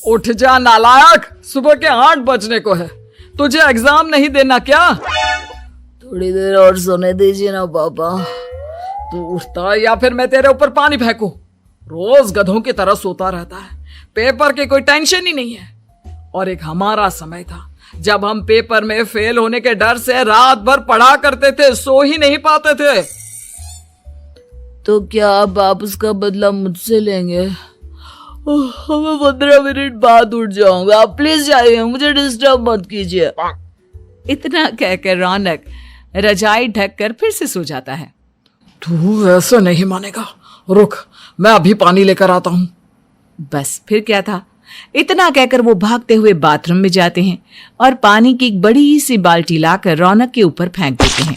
उठ जा नालायक, सुबह के 8 बजने को है। तुझे एग्जाम नहीं देना क्या? थोड़ी देर और सोने दीजिए ना पापा। तू उठता या फिर मैं तेरे ऊपर पानी फेंकूं? रोज गधों की तरह सोता रहता है, पेपर की कोई टेंशन ही नहीं है। और एक हमारा समय था जब हम पेपर में फेल होने के डर से रात भर पढ़ा करते थे, सो ही नहीं पाते थे। तो क्या अब आप उसका बदला मुझसे लेंगे? मैं 15 मिनट बाद उठ जाऊंगा, आप प्लीज जाइए, मुझे डिस्टर्ब मत कीजिए। इतना कहकर रौनक रजाई ढककर फिर से सो जाता है। तू ऐसा नहीं मानेगा, रुक मैं अभी पानी लेकर आता हूं। बस फिर क्या था, इतना कहकर वो भागते हुए बाथरूम में जाते हैं और पानी की एक बड़ी सी बाल्टी लाकर रौनक के ऊपर फेंक देते हैं।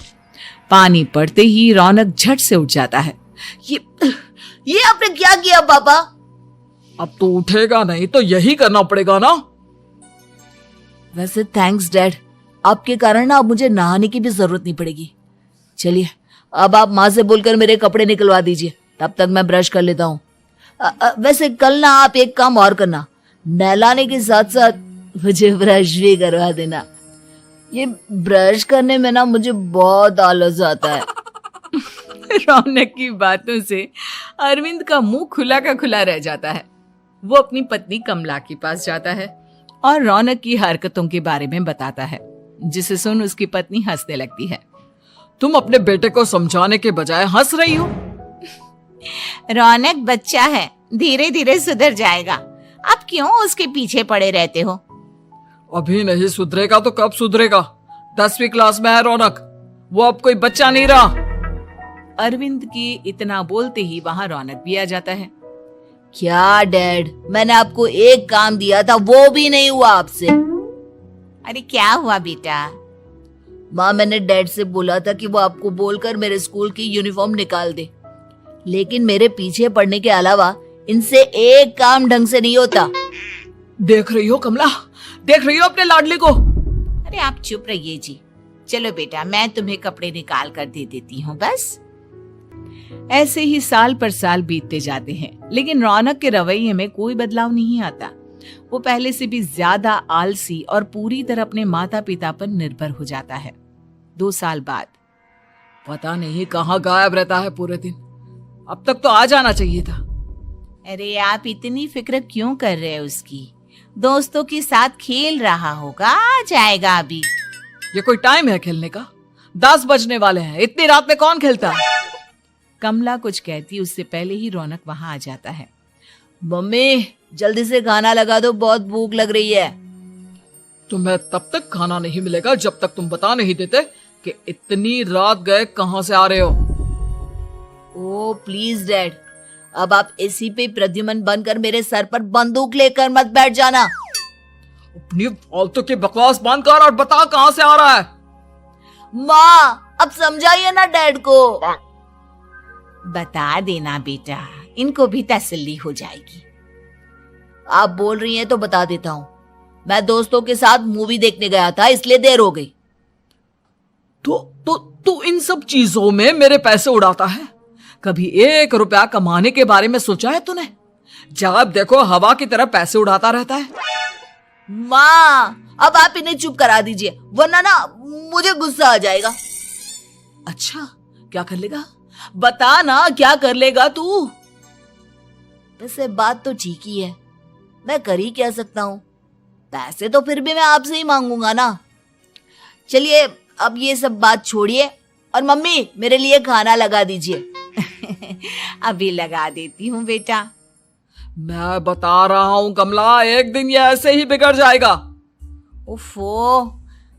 पानी पड़ते ही रौनक झट से उठ जाता है। ये आपने क्या किया पापा? अब तो उठेगा नहीं तो यही करना पड़ेगा ना। वैसे थैंक्स डैड, आपके कारण ना अब मुझे नहाने की भी जरूरत नहीं पड़ेगी। चलिए अब आप माँ से बोलकर मेरे कपड़े निकलवा दीजिए, तब तक मैं ब्रश कर लेता हूँ। वैसे कल ना आप एक काम और करना, नहलाने के साथ साथ मुझे ब्रश भी करवा देना। ये ब्रश करने में ना मुझे बहुत आलस आता है। रौनक की बातों से अरविंद का मुंह खुला का खुला रह जाता है। वो अपनी पत्नी कमला के पास जाता है और रौनक की हरकतों के बारे में बताता है, जिसे सुन उसकी पत्नी हंसने लगती है। तुम अपने बेटे को समझाने के बजाय हंस रही हो। रौनक बच्चा है, धीरे धीरे सुधर जाएगा, आप क्यों उसके पीछे पड़े रहते हो? अभी नहीं सुधरेगा तो कब सुधरेगा? 10वीं क्लास में है रौनक, वो अब कोई बच्चा नहीं रहा। अरविंद की इतना बोलते ही वहां रौनक भी आ जाता है। क्या डैड, मैंने आपको एक काम दिया था, वो भी नहीं हुआ आपसे। अरे क्या हुआ बेटा? माँ, मैंने डैड से बोला था कि वो आपको बोलकर मेरे स्कूल की यूनिफॉर्म निकाल दे, लेकिन मेरे पीछे पड़ने के अलावा इनसे एक काम ढंग से नहीं होता। देख रही हो कमला, देख रही हो अपने लाडले को? अरे आप चुप रहिए जी। चलो बेटा, मैं तुम्हें कपड़े निकाल कर दे देती हूँ बस। ऐसे ही साल पर साल बीतते जाते हैं, लेकिन रौनक के रवैये में कोई बदलाव नहीं आता। वो पहले से भी ज्यादा आलसी और पूरी तरह अपने माता पिता पर निर्भर हो जाता है। 2 साल बाद पता नहीं कहाँ गायब रहता है पूरे दिन, अब तक तो आ जाना चाहिए था। अरे आप इतनी फिक्र क्यों कर रहे हैं उसकी? दोस्तों के साथ खेल रहा होगा, आ जाएगा अभी। ये कोई टाइम है खेलने का? 10 बजने वाले हैं, इतनी रात में कौन खेलता है? कमला कुछ कहती उससे पहले ही रौनक वहां आ जाता है। मम्मी जल्दी से खाना लगा दो, बहुत भूख लग रही है। तुम्हें तब तक खाना नहीं मिलेगा जब तक तुम बता नहीं देते कि इतनी रात गए कहां से आ रहे हो। ओ प्लीज डैड, अब आप एसी पे प्रद्युमन बनकर मेरे सर पर बंदूक लेकर मत बैठ जाना। अपनी फालतू की बकवास बंद कर और बता कहां से आ रहा है। माँ अब समझाइए ना डैड को। बता देना बेटा, इनको भी तसल्ली हो जाएगी। आप बोल रही हैं तो बता देता हूँ, मैं दोस्तों के साथ मूवी देखने गया था, इसलिए देर हो गई। तो इन सब चीजों में मेरे पैसे उड़ाता है? कभी 1 रुपया कमाने के बारे में सोचा है तूने? जब देखो हवा की तरह पैसे उड़ाता रहता है। माँ अब आप इन्हें चुप करा दीजिए, वरना ना मुझे गुस्सा आ जाएगा। अच्छा क्या कर लेगा? बता ना क्या कर लेगा तू? वैसे बात तो ठीक ही है, मैं कर ही क्या सकता हूँ, पैसे तो फिर भी मैं आपसे ही मांगूंगा ना। चलिए अब ये सब बात छोड़िए और मम्मी मेरे लिए खाना लगा दीजिए। अभी लगा देती हूँ बेटा। मैं बता रहा हूँ कमला, एक दिन ये ऐसे ही बिगड़ जाएगा। उफ़ो,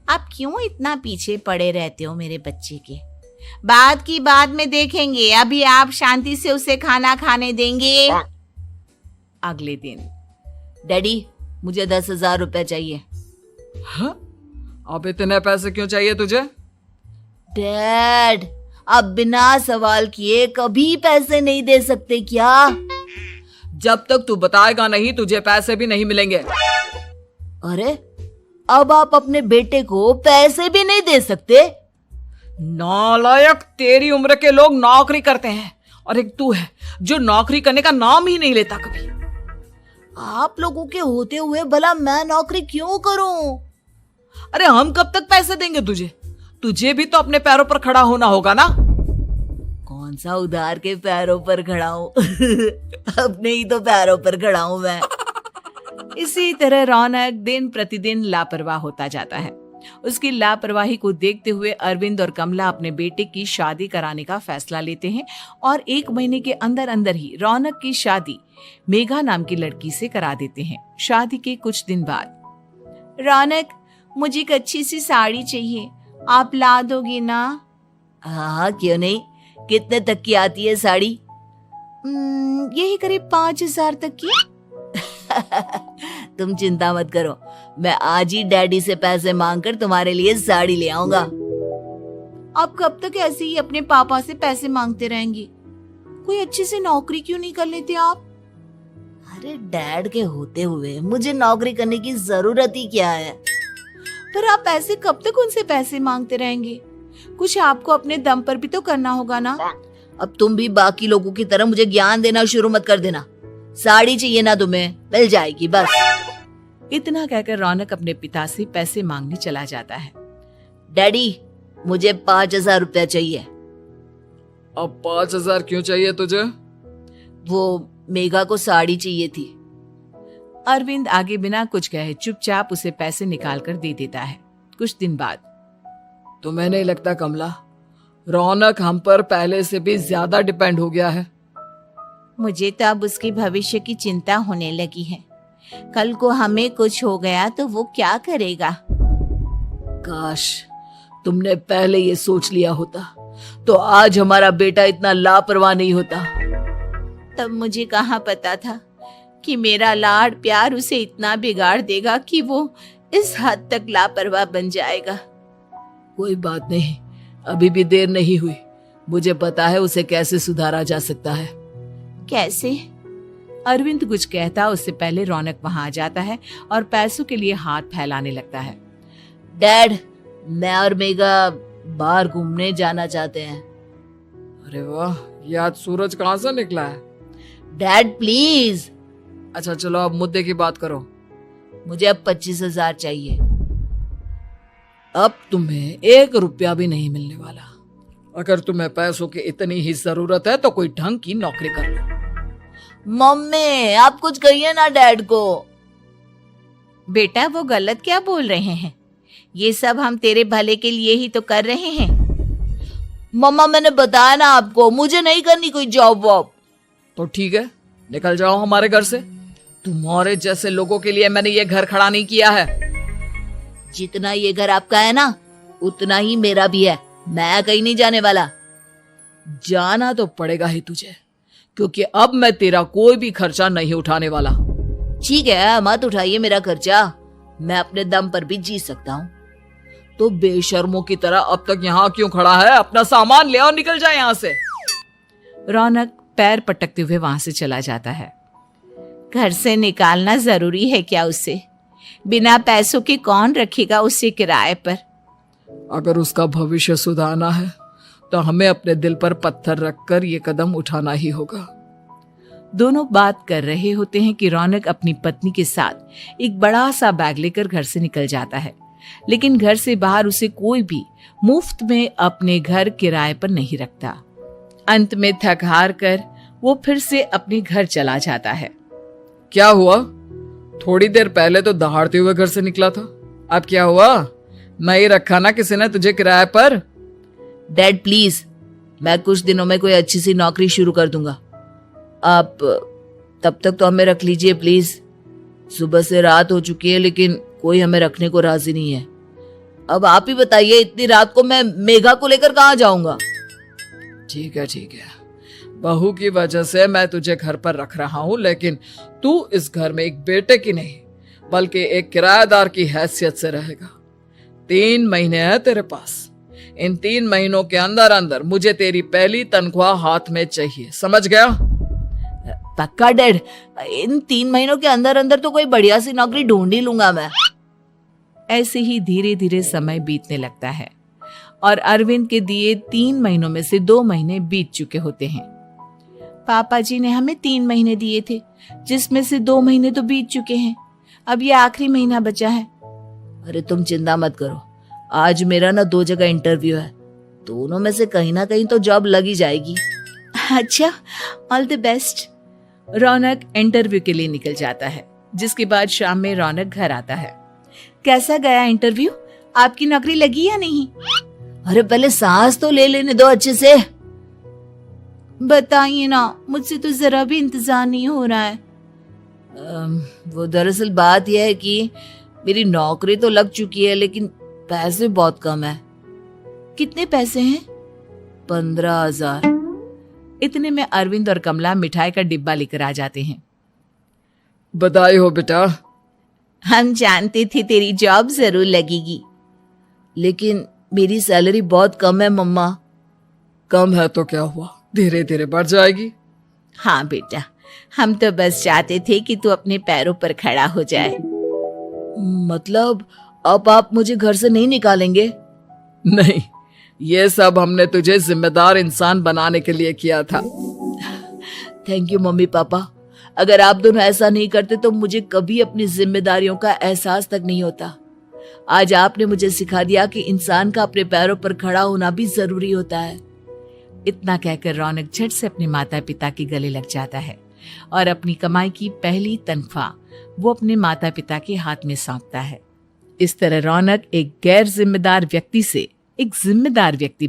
आप क्यों इतना पीछे पड़े रहते हो मेरे बच्चे के? बात की बाद में देखेंगे, अभी आप शांति से उसे खाना खाने देंगे। अगले दिन डैडी मुझे 10,000 रुपए चाहिए। हाँ? अब इतने पैसे क्यों चाहिए तुझे? डैड आप बिना सवाल किए कभी पैसे नहीं दे सकते क्या? जब तक तू बताएगा नहीं तुझे पैसे भी नहीं मिलेंगे। अरे अब आप अपने बेटे को पैसे भी नहीं दे सकते? नालायक, तेरी उम्र के लोग नौकरी करते हैं और एक तू है जो नौकरी करने का नाम ही नहीं लेता कभी। आप लोगों के होते हुए भला मैं नौकरी क्यों करूं? अरे हम कब तक पैसे देंगे तुझे? तुझे भी तो अपने पैरों पर खड़ा होना होगा ना। कौन सा उधार के पैरों पर खड़ा हूं? अपने ही तो पैरों पर खड़ा हूं मैं। इसी तरह रौनक दिन प्रतिदिन लापरवाह होता जाता है। उसकी लापरवाही को देखते हुए अरविंद और कमला अपने बेटे की शादी कराने का फैसला लेते हैं और 1 महीने के अंदर अंदर ही रौनक की शादी मेघा नाम की लड़की से करा देते हैं। शादी के कुछ दिन बाद, रौनक, मुझे एक अच्छी सी साड़ी चाहिए, आप ला दोगे ना? हाँ, क्यों नहीं। कितने तक की आती है साड़ी? यही करीब 5,000 तक की। तुम चिंता मत करो, मैं आज ही डैडी से पैसे मांगकर तुम्हारे लिए साड़ी ले आऊंगा। आप कब तक ऐसे ही अपने पापा से पैसे मांगते रहेंगे? कोई अच्छी सी नौकरी क्यों नहीं कर लेते आप? अरे डैड के होते हुए मुझे नौकरी करने की जरूरत ही क्या है? पर आप ऐसे कब तक उनसे पैसे मांगते रहेंगे? कुछ आपको अपने दम पर भी तो करना होगा ना। अब तुम भी बाकी लोगों की तरह मुझे ज्ञान देना शुरू मत कर देना। साड़ी चाहिए ना तुम्हें, मिल जाएगी बस। इतना कहकर रौनक अपने पिता से पैसे मांगने चला जाता है। डैडी, मुझे 5,000 रुपया चाहिए। अब 5,000 क्यों चाहिए तुझे? वो मेघा को साड़ी चाहिए थी। अरविंद आगे बिना कुछ कहे चुपचाप उसे पैसे निकाल कर दे देता है। कुछ दिन बाद, तुम्हें नहीं लगता कमला, रौनक हम पर पहले से भी ज्यादा डिपेंड हो गया है? मुझे तो अब उसके भविष्य की चिंता होने लगी है। कल को हमें कुछ हो गया तो वो क्या करेगा? काश तुमने पहले ये सोच लिया होता तो आज हमारा बेटा इतना लापरवाह नहीं होता। तब मुझे कहाँ पता था कि मेरा लाड़ प्यार उसे इतना बिगाड़ देगा कि वो इस हद तक लापरवाह बन जाएगा। कोई बात नहीं, अभी भी देर नहीं हुई। मुझे पता है उसे कैसे सुधारा जा सकता है। कैसे? अरविंद कुछ कहता उससे पहले रौनक वहां आ जाता है और पैसों के लिए हाथ फैलाने लगता है। डैड, मैं और मेघा बाहर घूमने जाना चाहते हैं। अरे वाह, ये आज सूरज कहाँ से निकला है? Dad please. अच्छा चलो अब मुद्दे की बात करो। मुझे अब 25,000 चाहिए। अब तुम्हें 1 रुपया भी नहीं मिलने वाला। अगर तुम्हें पैसों की इतनी ही जरूरत है तो कोई ढंग की नौकरी कर लो। मम्मी, आप कुछ कहिए ना डैड को। बेटा, वो गलत क्या बोल रहे हैं? ये सब हम तेरे भले के लिए ही तो कर रहे हैं। मम्मा, मैंने बताया ना आपको, मुझे नहीं करनी कोई जॉब वॉब। तो ठीक है, निकल जाओ हमारे घर से। तुम्हारे जैसे लोगों के लिए मैंने ये घर खड़ा नहीं किया है। जितना ये घर आपका है ना, उतना ही मेरा भी है। मैं कहीं नहीं जाने वाला। जाना तो पड़ेगा ही तुझे, क्योंकि अब मैं तेरा कोई भी खर्चा नहीं उठाने वाला। ठीक है, मत उठाइए मेरा खर्चा, मैं अपने दम पर भी जी सकता हूँ। तो बेशर्मों की तरह अब तक यहाँ क्यों खड़ा है? अपना सामान ले और निकल जाए यहाँ से। रौनक पैर पटकते हुए वहां से चला जाता है। घर से निकालना जरूरी है क्या उसे? बिना पैसों के कौन रखेगा उसे किराए पर? अगर उसका भविष्य सुधारना है तो हमें अपने दिल पर पत्थर रखकर ये कदम उठाना ही होगा। दोनों बात कर रहे होते हैं कि रौनक अपनी पत्नी के साथ एक बड़ा सा बैग लेकर घर से निकल जाता है, लेकिन घर से बाहर उसे कोई भी मुफ्त में अपने घर किराए पर नहीं रखता। अंत में थक हार कर वो फिर से अपने घर चला जाता है। क्या हुआ? थोड़ी देर पहले तो दहाड़ते हुए घर से निकला था, अब क्या हुआ? नहीं रखा ना किसी ने तुझे किराए पर? डैड प्लीज, मैं कुछ दिनों में कोई अच्छी सी नौकरी शुरू कर दूंगा। आप तब तक तो हमें रख लीजिए प्लीज। सुबह से रात हो चुकी है लेकिन कोई हमें रखने को राजी नहीं है। अब आप ही बताइए, इतनी रात को मैं मेघा को लेकर कहाँ जाऊंगा? ठीक है ठीक है, बहू की वजह से मैं तुझे घर पर रख रहा हूँ, लेकिन तू इस घर में एक बेटे की नहीं बल्कि एक किराएदार की हैसियत से रहेगा। 3 महीने है तेरे पास। इन 3 महीनों के अंदर अंदर मुझे तेरी पहली तनख्वाह हाथ में चाहिए, समझ गया? पक्का डैड, इन 3 महीनों के अंदर अंदर तो कोई बढ़िया सी नौकरी ढूंढ ही लूंगा मैं। ऐसे ही धीरे धीरे समय बीतने लगता है और अरविंद के दिए 3 महीनों में से 2 महीने बीत चुके होते हैं। पापा जी ने हमें 3 महीने दिए थे, जिसमें से 2 महीने तो बीत चुके हैं। अब ये आखिरी महीना बचा है। अरे तुम चिंता मत करो, आज मेरा ना 2 जगह इंटरव्यू है, दोनों में से कहीं ना कहीं तो जॉब लग ही जाएगी। अच्छा, all the best. Raunak interview के लिए निकल जाता है, जिसके बाद शाम में रौनक घर आता है। कैसा गया इंटरव्यू? आपकी नौकरी लगी या नहीं? अरे पहले सांस तो ले लेने दो अच्छे से। बताइए ना, मुझसे तो जरा भी इंतजार नहीं हो रहा है। वो दरअसल बात यह है कि मेरी नौकरी तो लग चुकी है, लेकिन पैसे बहुत कम है। कितने पैसे हैं? 15,000। इतने में अरविंद और कमला मिठाई का डिब्बा लेकर आ जाते हैं। बधाई हो बेटा। हम जानते थे तेरी जॉब जरूर लगेगी। लेकिन मेरी सैलरी बहुत कम है मम्मा। कम है तो क्या हुआ, धीरे धीरे बढ़ जाएगी। हाँ बेटा, हम तो बस चाहते थे कि तू अपने पैरों पर खड़ा हो जाए। मतलब अब आप मुझे घर से नहीं निकालेंगे? नहीं, ये सब हमने तुझे जिम्मेदार इंसान बनाने के लिए किया था। Thank you mummy papa. अगर आप दोनों ऐसा नहीं करते तो मुझे कभी अपनी जिम्मेदारियों का एहसास तक नहीं होता। आज आपने मुझे सिखा दिया कि इंसान का अपने पैरों पर खड़ा होना भी जरूरी होता है। इतना कहकर रौनक झट से अपने माता पिता के गले लग जाता है और अपनी कमाई की पहली तनख्वाह वो अपने माता पिता के हाथ में सौंपता है। इस तरह रौनक एक गैर जिम्मेदार व्यक्ति से एक जिम्मेदार व्यक्ति